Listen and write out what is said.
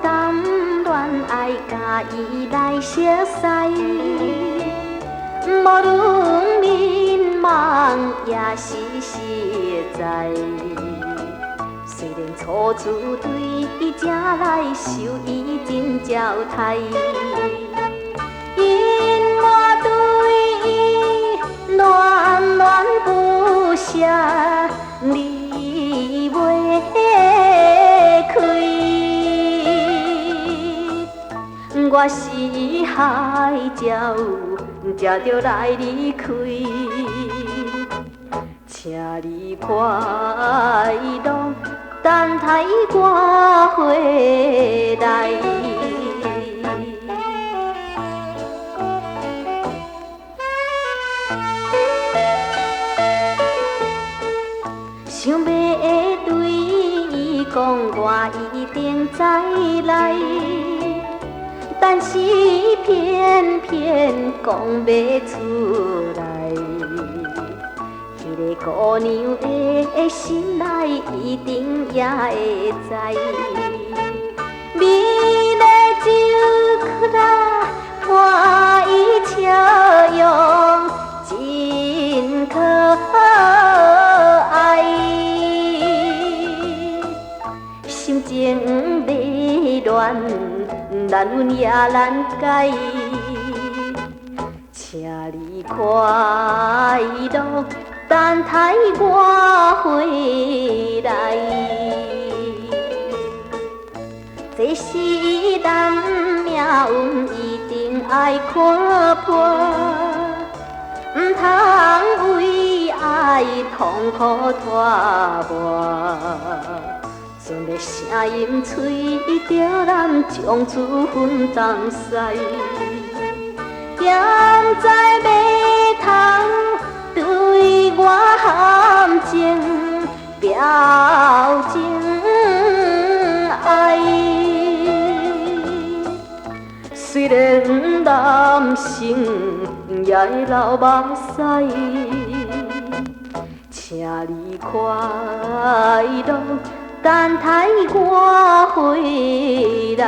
谈恋爱，甲伊来熟悉。无论迷茫也是实在，虽然初次对伊才来受伊真招待，因我对伊恋恋不舍，离袂开。我是海鸟。才着来离开，请你快乐等待我回来。想要对伊讲，我一定再来。但是偏偏讲袂出来，迄个姑娘的心内一定也会知。美丽酒曲伴伊笑容真可爱，心情迷乱。难分也难解，请你快乐等待我回来。这世人命运一定爱看破，唔通为爱痛苦拖磨。阵个声音吹着咱将此分东西，现在要通对我含情表情爱。虽然男性也会流目屎，请你快乐等待我回来。